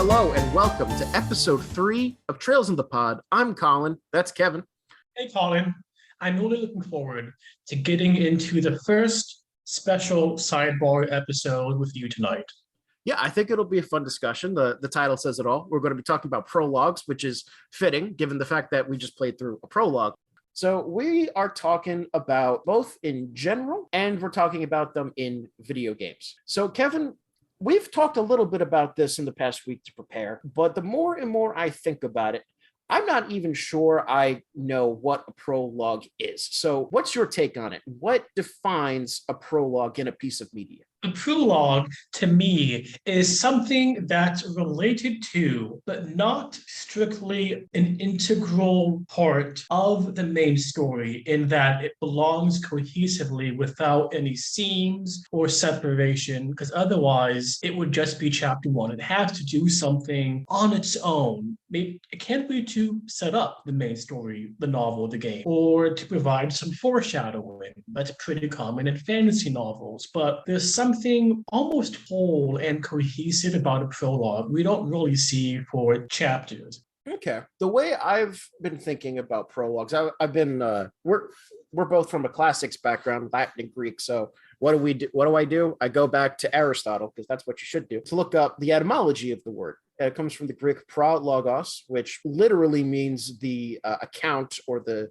Hello and welcome to episode 3 of Trails in the Pod. I'm Colin. That's Kevin. Hey, Colin. I'm really looking forward to getting into the first special sidebar episode with you tonight. Yeah, I think it'll be a fun discussion. The title says it all. We're going to be talking about prologues, which is fitting given the fact that we just played through a prologue. So we are talking about both in general and we're talking about them in video games. So Kevin, we've talked a little bit about this in the past week to prepare, but the more and more I think about it, I'm not even sure I know what a prologue is. So what's your take on it? What defines a prologue in a piece of media? A prologue, to me, is something that's related to, but not strictly an integral part of the main story, in that it belongs cohesively without any seams or separation, because otherwise it would just be chapter one. It has to do something on its own. Maybe it can't be to set up the main story, the novel, the game, or to provide some foreshadowing. That's pretty common in fantasy novels, but there's something almost whole and cohesive about a prologue we don't really see for chapters. Okay. The way I've been thinking about prologues, I've been we're both from a classics background, Latin and Greek. So what do we do? What do? I go back to Aristotle, because that's what you should do, to look up the etymology of the word. It comes from the Greek prologos, which literally means the account or the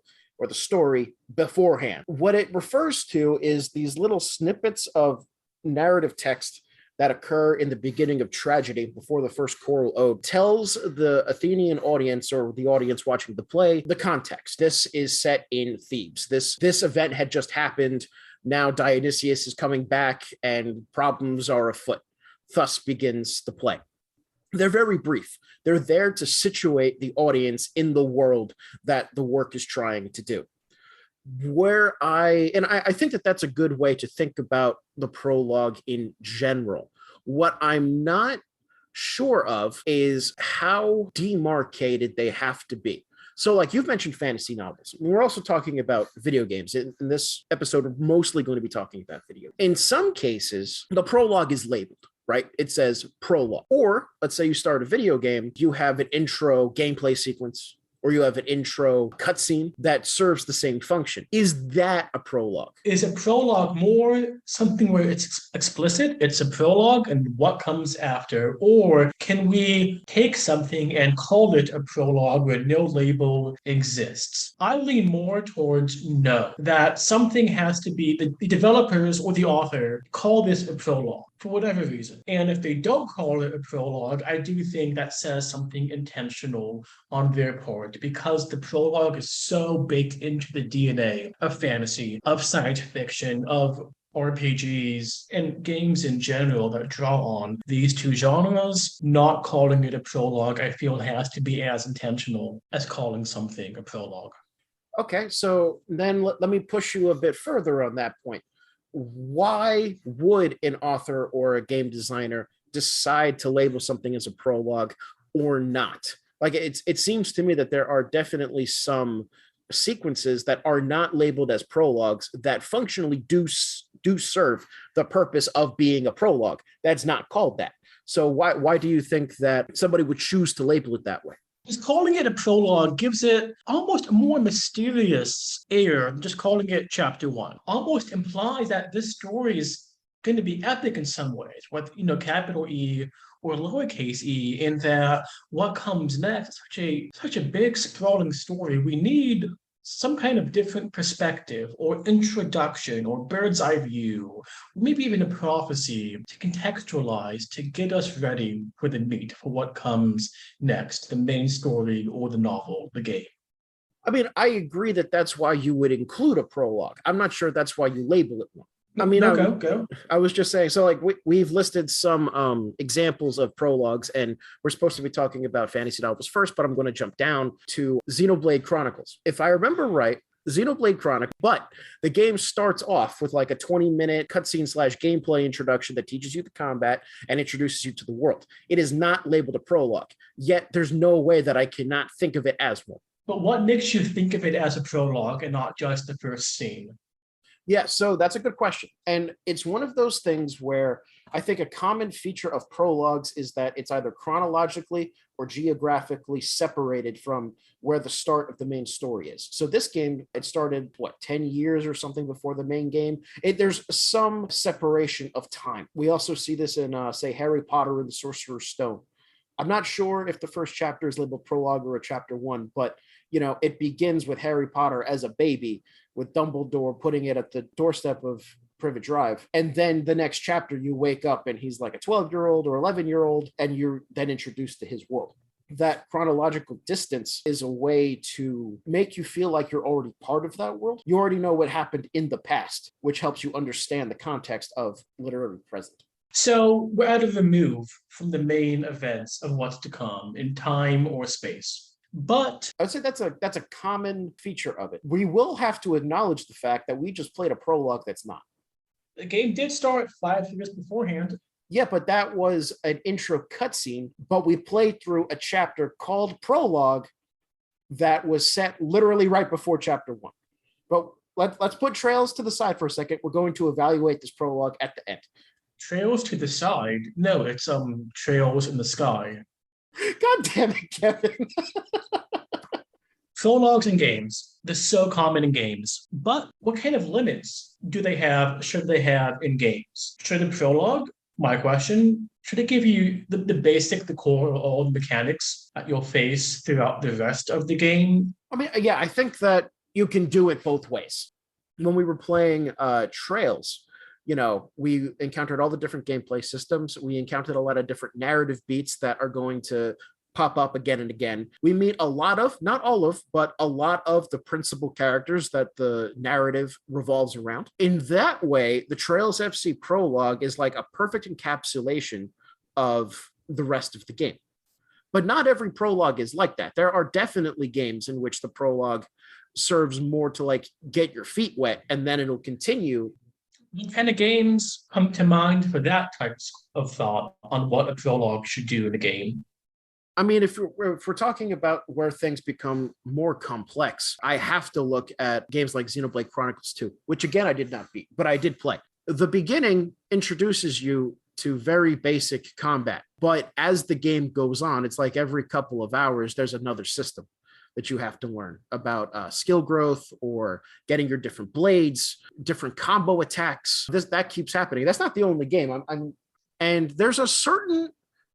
story beforehand. What it refers to is these little snippets of narrative text that occur in the beginning of tragedy before the first choral ode tells the Athenian audience or the audience watching the play the context. This is set in Thebes. This event had just happened. Now Dionysius is coming back and problems are afoot. Thus begins the play. They're very brief. They're there to situate the audience in the world that the work is trying to do. I think that that's a good way to think about the prologue in general. What I'm not sure of is how demarcated they have to be. So like you've mentioned fantasy novels. We're also talking about video games. In this episode, we're mostly going to be talking about video. In some cases, the prologue is labeled, right? It says prologue. Or let's say you start a video game, you have an intro gameplay sequence, or you have an intro cutscene that serves the same function. Is that a prologue? Is a prologue more something where it's explicit, it's a prologue and what comes after? Or can we take something and call it a prologue where no label exists? I lean more towards no, that something has to be, the developers or the author call this a prologue for whatever reason. And if they don't call it a prologue, I do think that says something intentional on their part, because the prologue is so baked into the DNA of fantasy, of science fiction, of RPGs and games in general that draw on these two genres. Not calling it a prologue, I feel, has to be as intentional as calling something a prologue. Okay, so then let me push you a bit further on that point. Why would an author or a game designer decide to label something as a prologue or not? Like it seems to me that there are definitely some sequences that are not labeled as prologues that functionally do serve the purpose of being a prologue. That's not called that. So why do you think that somebody would choose to label it that way? Just calling it a prologue gives it almost a more mysterious air than just calling it chapter one. Almost implies that this story is going to be epic in some ways, with capital E or lowercase e, in that what comes next is such a big sprawling story. We need some kind of different perspective or introduction or bird's eye view, maybe even a prophecy to contextualize, to get us ready for the meat, for what comes next, the main story or the novel, the game. I mean, I agree that that's why you would include a prologue. I'm not sure that's why you label it one. I mean, no, go. I was just saying, so like we've listed some examples of prologues, and we're supposed to be talking about fantasy novels first, but I'm going to jump down to Xenoblade Chronicles. If I remember right, Xenoblade Chronicles, but the game starts off with like a 20-minute cutscene / gameplay introduction that teaches you the combat and introduces you to the world. It is not labeled a prologue, yet there's no way that I cannot think of it as one. But what makes you think of it as a prologue and not just the first scene? Yeah, so that's a good question. And it's one of those things where I think a common feature of prologues is that it's either chronologically or geographically separated from where the start of the main story is. So this game, it started, 10 years or something before the main game. There's some separation of time. We also see this in, say, Harry Potter and the Sorcerer's Stone. I'm not sure if the first chapter is labeled prologue or a chapter one, but it begins with Harry Potter as a baby, with Dumbledore putting it at the doorstep of Privet Drive. And then the next chapter, you wake up and he's like a 12-year-old or 11-year-old, and you're then introduced to his world. That chronological distance is a way to make you feel like you're already part of that world. You already know what happened in the past, which helps you understand the context of literally present. So we're out of the move from the main events of what's to come in time or space. But I would say that's a common feature of it. We will have to acknowledge the fact that we just played a prologue that's not. the game did start 5 years beforehand. Yeah, but that was an intro cutscene, but we played through a chapter called Prologue that was set literally right before chapter one. But let's put Trails to the side for a second. We're going to evaluate this prologue at the end. Trails to the side? No, it's trails in the sky. God damn it, Kevin. Prologues in games. They're so common in games. But what kind of limits should they have in games? Should a prologue, my question, should it give you the basic, the core of all the mechanics that you'll face throughout the rest of the game? I mean, yeah, I think that you can do it both ways. When we were playing Trails, we encountered all the different gameplay systems. We encountered a lot of different narrative beats that are going to pop up again and again. We meet a lot of, not all of, but a lot of the principal characters that the narrative revolves around. In that way, the Trails FC prologue is like a perfect encapsulation of the rest of the game. But not every prologue is like that. There are definitely games in which the prologue serves more to like get your feet wet, and then it'll continue. What kind of games come to mind for that type of thought on what a prologue should do in a game? I mean, if we're talking about where things become more complex, I have to look at games like Xenoblade Chronicles 2, which again, I did not beat, but I did play. The beginning introduces you to very basic combat, but as the game goes on, it's like every couple of hours, there's another system that you have to learn about skill growth or getting your different blades, different combo attacks. That keeps happening. That's not the only game. And there's a certain,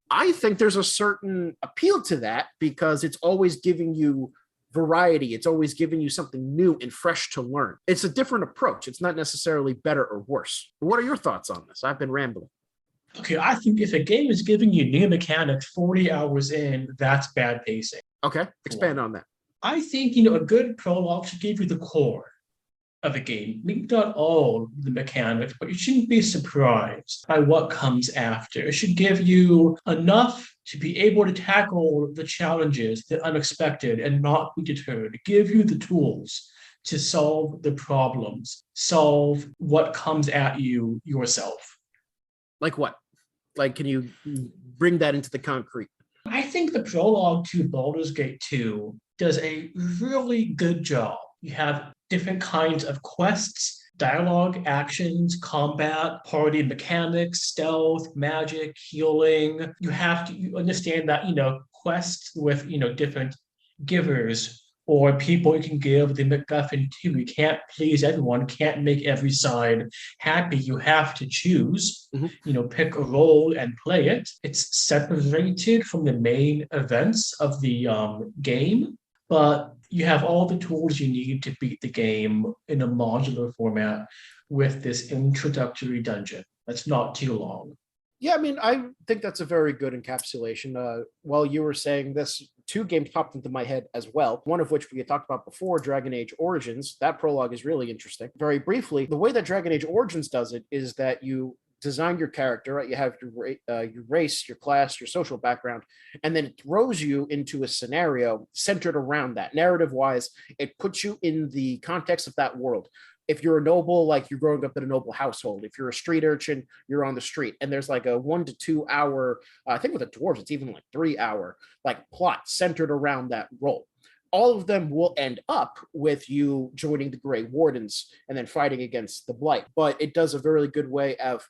I think there's a certain appeal to that because it's always giving you variety. It's always giving you something new and fresh to learn. It's a different approach. It's not necessarily better or worse. What are your thoughts on this? I've been rambling. Okay, I think if a game is giving you new mechanics 40 hours in, that's bad pacing. Okay, expand on that. I think, a good prologue should give you the core of a game. Maybe not all the mechanics, but you shouldn't be surprised by what comes after. It should give you enough to be able to tackle the challenges, the unexpected, and not be deterred. Give you the tools to solve the problems, solve what comes at you yourself. Like what? Like, can you bring that into the concrete? I think the prologue to Baldur's Gate 2 does a really good job. You have different kinds of quests, dialogue, actions, combat, party mechanics, stealth, magic, healing. You understand that, quests with, different givers or people you can give the MacGuffin to. You can't please everyone, can't make every side happy. You have to choose, pick a role and play it. It's separated from the main events of the game, but you have all the tools you need to beat the game in a modular format with this introductory dungeon. That's not too long. Yeah, I mean, I think that's a very good encapsulation. While you were saying this, two games popped into my head as well, one of which we had talked about before, Dragon Age Origins. That prologue is really interesting. Very briefly, the way that Dragon Age Origins does it is that you design your character, right? You have your race, your class, your social background, and then it throws you into a scenario centered around that. Narrative-wise, it puts you in the context of that world. If you're a noble, like you're growing up in a noble household. If you're a street urchin, you're on the street. And there's like a 1 to 2 hour, I think with the dwarves, it's even like 3 hour, like plot centered around that role. All of them will end up with you joining the Grey Wardens and then fighting against the Blight. But it does a very good way of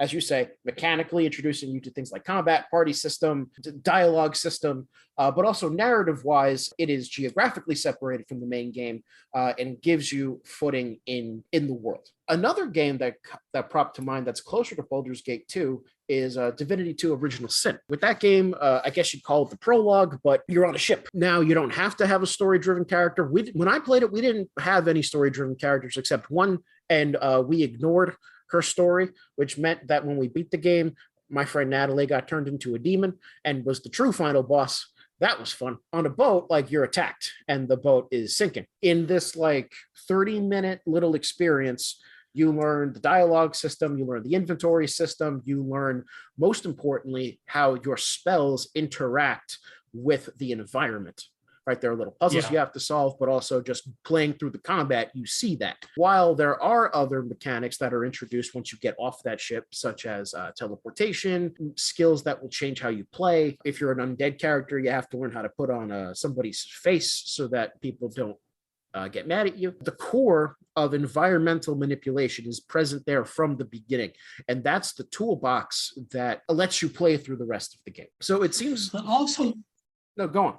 as you say, mechanically introducing you to things like combat, party system, dialogue system, but also narrative wise, it is geographically separated from the main game and gives you footing in the world. Another game that popped to mind that's closer to Baldur's Gate 2 is Divinity 2 Original Sin. With that game, I guess you'd call it the prologue, but you're on a ship. Now, you don't have to have a story-driven character. When I played it, we didn't have any story-driven characters except one, and we ignored her story, which meant that when we beat the game, my friend Natalie got turned into a demon and was the true final boss. That was fun. On a boat, like, you're attacked and the boat is sinking. In this like 30-minute little experience, you learn the dialogue system, you learn the inventory system, you learn, most importantly, how your spells interact with the environment. Right, there are little puzzles you have to solve, but also just playing through the combat, you see that. While there are other mechanics that are introduced once you get off that ship, such as teleportation, skills that will change how you play. If you're an undead character, you have to learn how to put on somebody's face so that people don't get mad at you. The core of environmental manipulation is present there from the beginning, and that's the toolbox that lets you play through the rest of the game. So it seems... But also, no, go on.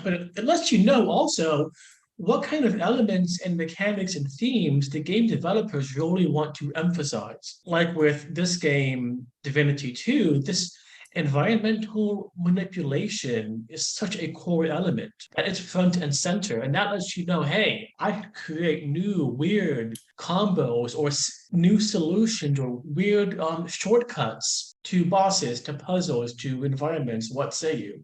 But it lets you know also what kind of elements and mechanics and themes the game developers really want to emphasize. Like with this game, Divinity 2, this environmental manipulation is such a core element, and it's front and center. And that lets you know, hey, I can create new weird combos or new solutions or weird shortcuts to bosses, to puzzles, to environments. What say you?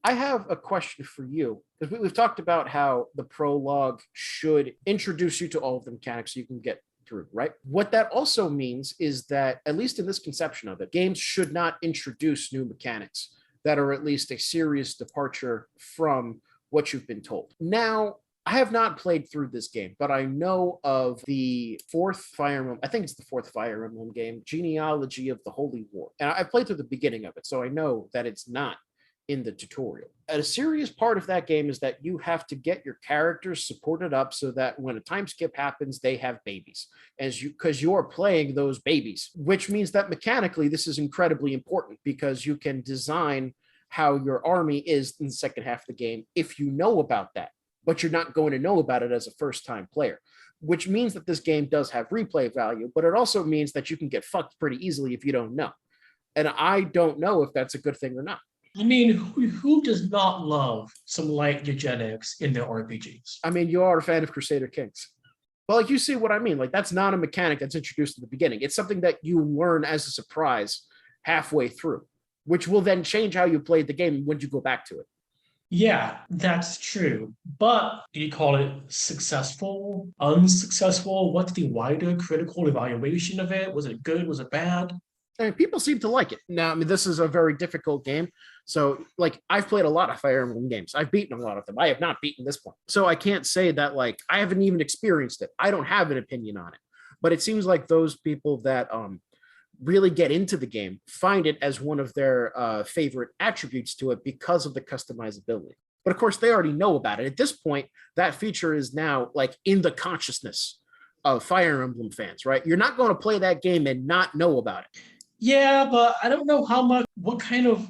I have a question for you, because we've talked about how the prologue should introduce you to all of the mechanics so you can get through, right? What that also means is that, at least in this conception of it, games should not introduce new mechanics that are at least a serious departure from what you've been told. Now, I have not played through this game, but I know of the fourth Fire Emblem, I think it's the fourth Fire Emblem game, Genealogy of the Holy War. And I've played through the beginning of it, so I know that it's not in the tutorial. A serious part of that game is that you have to get your characters supported up so that when a time skip happens, they have babies, because you're playing those babies, which means that mechanically this is incredibly important, because you can design how your army is in the second half of the game if you know about that, but you're not going to know about it as a first-time player, which means that this game does have replay value, but it also means that you can get fucked pretty easily if you don't know. And I don't know if that's a good thing or not. I mean, who does not love some light eugenics in their RPGs? I mean, you are a fan of Crusader Kings. But like, you see what I mean? Like, that's not a mechanic that's introduced at the beginning. It's something that you learn as a surprise halfway through, which will then change how you played the game when you go back to it. Yeah, that's true. But do you call it successful, unsuccessful? What's the wider critical evaluation of it? Was it good? Was it bad? And people seem to like it. Now, I mean, this is a very difficult game. So, like, I've played a lot of Fire Emblem games. I've beaten a lot of them. I have not beaten this one. So I can't say that, like, I haven't even experienced it. I don't have an opinion on it. But it seems like those people that really get into the game find it as one of their favorite attributes to it because of the customizability. But of course, they already know about it. At this point, that feature is now, like, in the consciousness of Fire Emblem fans, right? You're not going to play that game and not know about it. Yeah, but I don't know what kind of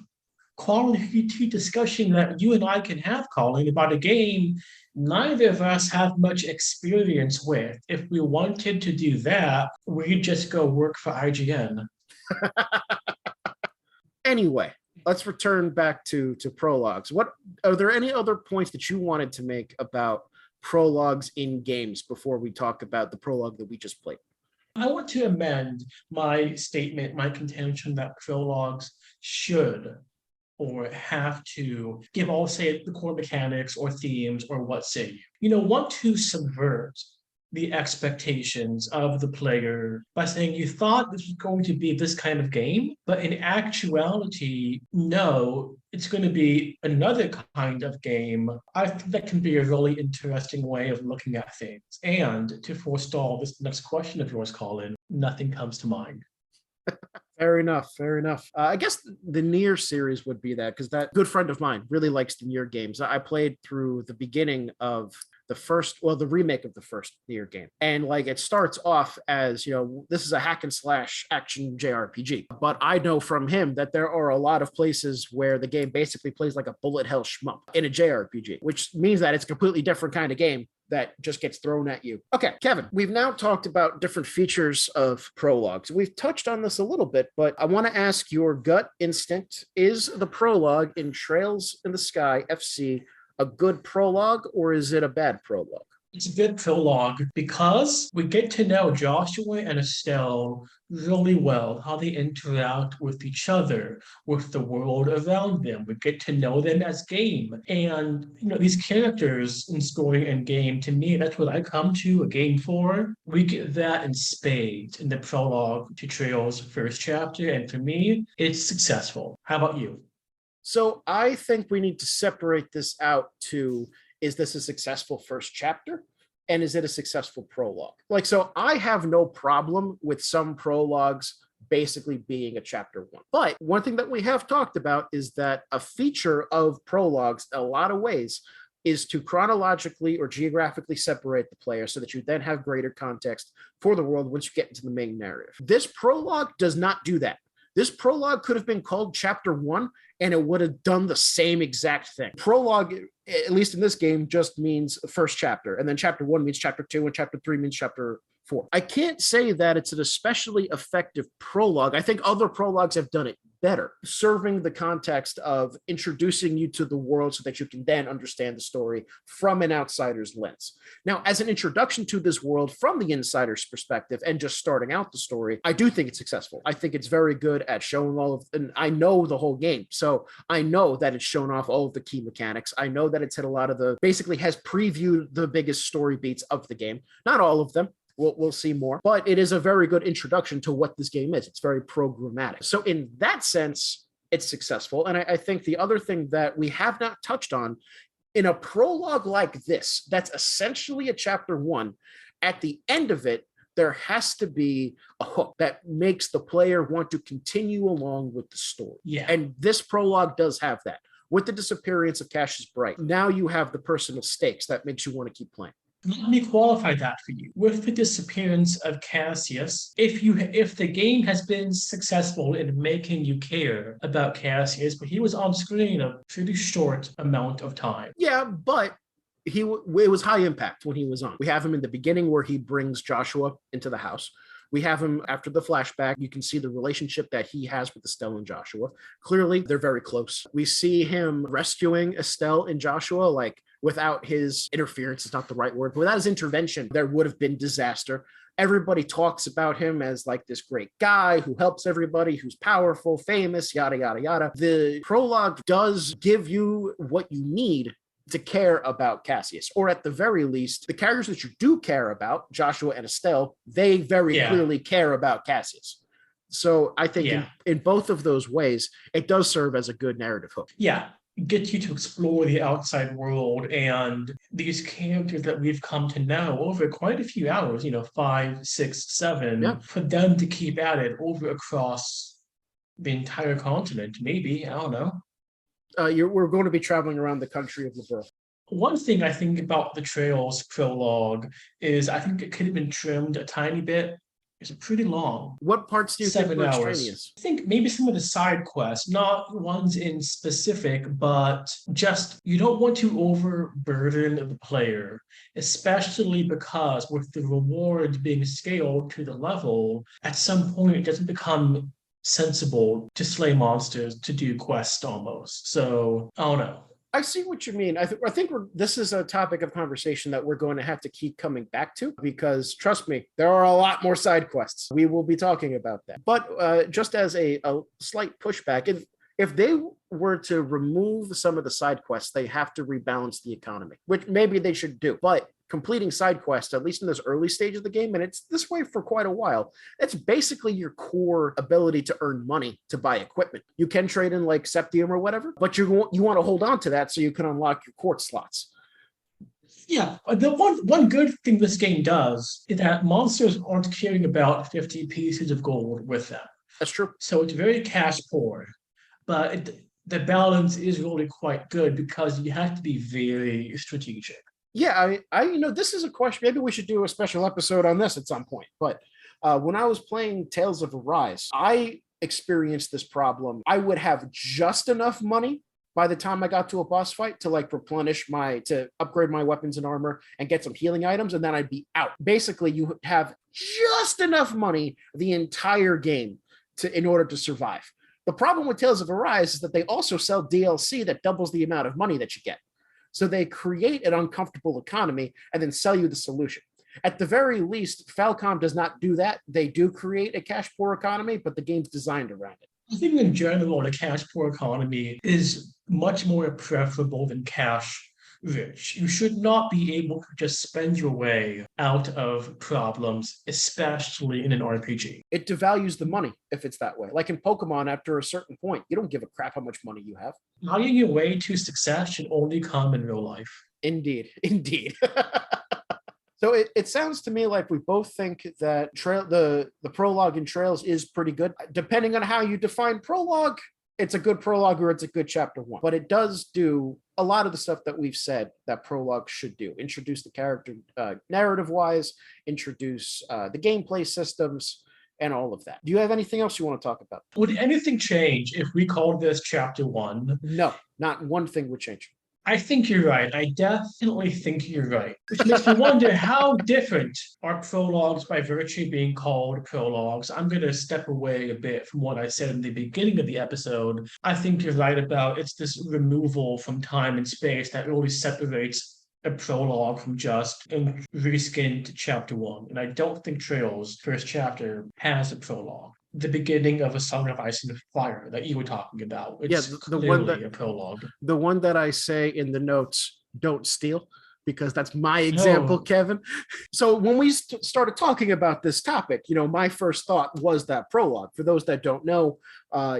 quality discussion that you and I can have, Colin, about a game neither of us have much experience with. If we wanted to do that, we'd just go work for IGN. Anyway, let's return back to prologues. What are there any other points that you wanted to make about prologues in games before we talk about the prologue that we just played? I want to amend my statement, my contention that prologues should or have to give all, say, the core mechanics or themes or what say you. Want to subvert the expectations of the player by saying you thought this was going to be this kind of game, but in actuality, no, it's going to be another kind of game. I think that can be a really interesting way of looking at things. And to forestall this next question of yours, Colin, nothing comes to mind. Fair enough. Fair enough. I guess the Nier series would be that because that good friend of mine really likes the Nier games. I played through the beginning of the first, well, the remake of the first Nier game. And like it starts off as, this is a hack and slash action JRPG. But I know from him that there are a lot of places where the game basically plays like a bullet hell shmup in a JRPG, which means that it's a completely different kind of game that just gets thrown at you. Okay, Kevin, we've now talked about different features of prologues. We've touched on this a little bit, but I want to ask your gut instinct. Is the prologue in Trails in the Sky FC a good prologue or is it a bad prologue? It's a good prologue because we get to know Joshua and Estelle really well, how they interact with each other, with the world around them. We get to know them as game. And these characters in story and game, to me, that's what I come to a game for. We get that in spades in the prologue to Trails' first chapter. And for me, it's successful. How about you? So I think we need to separate this out to, is this a successful first chapter? And is it a successful prologue? So I have no problem with some prologues basically being a chapter one. But one thing that we have talked about is that a feature of prologues, in a lot of ways, is to chronologically or geographically separate the player so that you then have greater context for the world once you get into the main narrative. This prologue does not do that. This prologue could have been called chapter one and it would have done the same exact thing. Prologue, at least in this game, just means first chapter. And then chapter one means chapter two and chapter three means chapter four. I can't say that it's an especially effective prologue. I think other prologues have done it better, serving the context of introducing you to the world so that you can then understand the story from an outsider's lens. Now, as an introduction to this world from the insider's perspective and just starting out the story, I do think it's successful. I think it's very good at showing all of, and I know the whole game, so I know that it's shown off all of the key mechanics. I know that it's hit a lot of basically has previewed the biggest story beats of the game. Not all of them. We'll see more, but it is a very good introduction to what this game is. It's very programmatic. So in that sense, it's successful. And I think the other thing that we have not touched on in a prologue like this, that's essentially a chapter one, at the end of it, there has to be a hook that makes the player want to continue along with the story. Yeah. And this prologue does have that. With the disappearance of Cassius Bright, now you have the personal stakes that makes you want to keep playing. Let me qualify that for you. With the disappearance of Cassius, if the game has been successful in making you care about Cassius, but he was on screen a pretty short amount of time. Yeah, but it was high impact when he was on. We have him in the beginning where he brings Joshua into the house. We have him after the flashback. You can see the relationship that he has with Estelle and Joshua. Clearly, they're very close. We see him rescuing Estelle and Joshua, without his interference, is not the right word, but without his intervention, there would have been disaster. Everybody talks about him as this great guy who helps everybody, who's powerful, famous, yada, yada, yada. The prologue does give you what you need to care about Cassius, or at the very least, the characters that you do care about, Joshua and Estelle, they very clearly care about Cassius. So I think in both of those ways, it does serve as a good narrative hook. Yeah. Get you to explore the outside world and these characters that we've come to know over quite a few hours, 5, 6, 7, for them to keep at it over across the entire continent, maybe, I don't know. We're going to be traveling around the country of Liberia. One thing I think about the Trails prologue is I think it could have been trimmed a tiny bit. It's pretty long. What parts do you think were 7 hours. extraneous? I think maybe some of the side quests, not ones in specific, but just you don't want to overburden the player, especially because with the rewards being scaled to the level, at some point it doesn't become sensible to slay monsters, to do quests almost. So I don't know. I see what you mean. I think this is a topic of conversation that we're going to have to keep coming back to because, trust me, there are a lot more side quests. We will be talking about that. But just as a slight pushback, if they were to remove some of the side quests, they have to rebalance the economy, which maybe they should do. But completing side quests, at least in this early stage of the game, and it's this way for quite a while, it's basically your core ability to earn money to buy equipment. You can trade in Septium or whatever, but you want to hold on to that so you can unlock your court slots. Yeah, the one good thing this game does is that monsters aren't caring about 50 pieces of gold with them. That's true. So it's very cash poor, but the balance is really quite good because you have to be very strategic. Yeah, this is a question. Maybe we should do a special episode on this at some point. But when I was playing Tales of Arise, I experienced this problem. I would have just enough money by the time I got to a boss fight to like to upgrade my weapons and armor and get some healing items, and then I'd be out. Basically, you have just enough money the entire game in order to survive. The problem with Tales of Arise is that they also sell DLC that doubles the amount of money that you get. So they create an uncomfortable economy and then sell you the solution. At the very least, Falcom does not do that. They do create a cash poor economy, but the game's designed around it. I think in general, the cash poor economy is much more preferable than cash rich. You should not be able to just spend your way out of problems, especially in an RPG. It devalues the money if it's that way. Like in Pokemon, after a certain point, you don't give a crap how much money you have. Buying your way to success should only come in real life. Indeed. So it sounds to me like we both think that the prologue in Trails is pretty good. Depending on how you define prologue, it's a good prologue or it's a good chapter 1. But it does do a lot of the stuff that we've said that prologue should do. Introduce the character narrative-wise, introduce the gameplay systems, and all of that. Do you have anything else you want to talk about? Would anything change if we called this chapter 1? No, not one thing would change. I think you're right. I definitely think you're right. Which makes me wonder how different are prologues by virtue of being called prologues. I'm going to step away a bit from what I said in the beginning of the episode. I think you're right about it's this removal from time and space that really separates a prologue from just a reskinned chapter 1. And I don't think Trails' first chapter has a prologue. The beginning of A Song of Ice and Fire that you were talking about. It's the one that a prologue. The one that I say in the notes, don't steal, because that's my example, Kevin. So when we started talking about this topic, my first thought was that prologue. For those that don't know,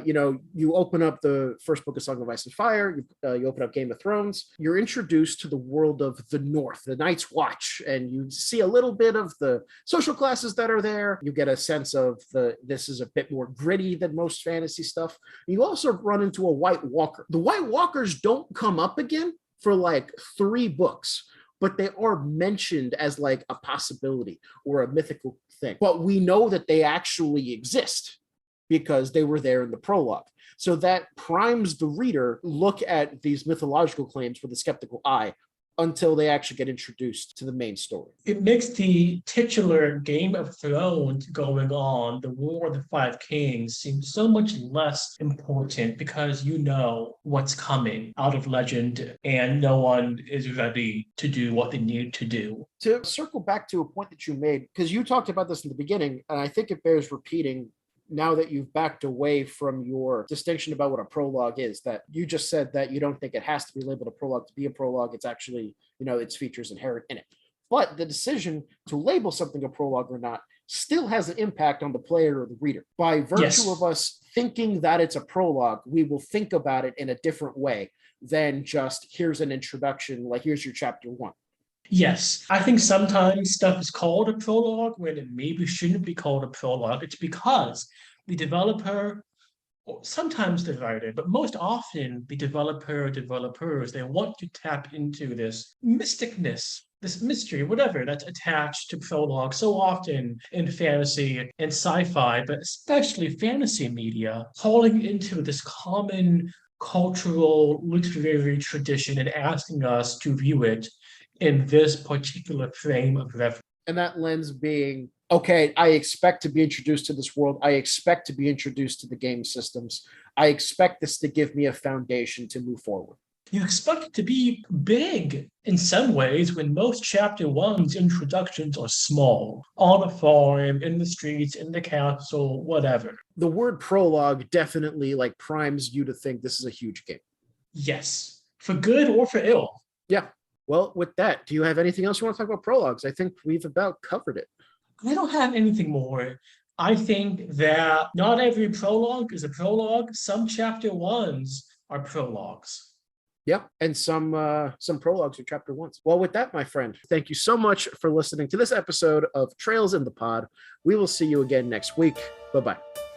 you open up the first book of Song of Ice and Fire, you open up Game of Thrones, you're introduced to the world of the North, the Night's Watch, and you see a little bit of the social classes that are there. You get a sense of this is a bit more gritty than most fantasy stuff. You also run into a White Walker. The White Walkers don't come up again for like 3 books, but they are mentioned as like a possibility or a mythical thing. But we know that they actually exist because they were there in the prologue. So that primes the reader look at these mythological claims with a skeptical eye until they actually get introduced to the main story. It makes the titular Game of Thrones going on, the War of the Five Kings, seem so much less important because you know what's coming out of legend and no one is ready to do what they need to do. To circle back to a point that you made, because you talked about this in the beginning, and I think it bears repeating now that you've backed away from your distinction about what a prologue is, that you just said that you don't think it has to be labeled a prologue to be a prologue. It's actually, its features inherent in it. But the decision to label something a prologue or not still has an impact on the player or the reader. By virtue of us thinking that it's a prologue, we will think about it in a different way than just here's an introduction, like here's your chapter 1. Yes, I think sometimes stuff is called a prologue when it maybe shouldn't be called a prologue. It's because the developer, or sometimes the writer, but most often the developers, they want to tap into this mysticness, this mystery, whatever that's attached to prologue so often in fantasy and sci-fi, but especially fantasy media, falling into this common cultural literary tradition and asking us to view it in this particular frame of reference. And that lens being, okay, I expect to be introduced to this world. I expect to be introduced to the game systems. I expect this to give me a foundation to move forward. You expect it to be big in some ways when most chapter 1's introductions are small, on a farm, in the streets, in the castle, whatever. The word prologue definitely primes you to think this is a huge game. Yes, for good or for ill. Yeah. Well, with that, do you have anything else you want to talk about prologues? I think we've about covered it. I don't have anything more. I think that not every prologue is a prologue. Some chapter 1s are prologues. Yeah, and some prologues are chapter 1s. Well, with that, my friend, thank you so much for listening to this episode of Trails in the Pod. We will see you again next week. Bye-bye.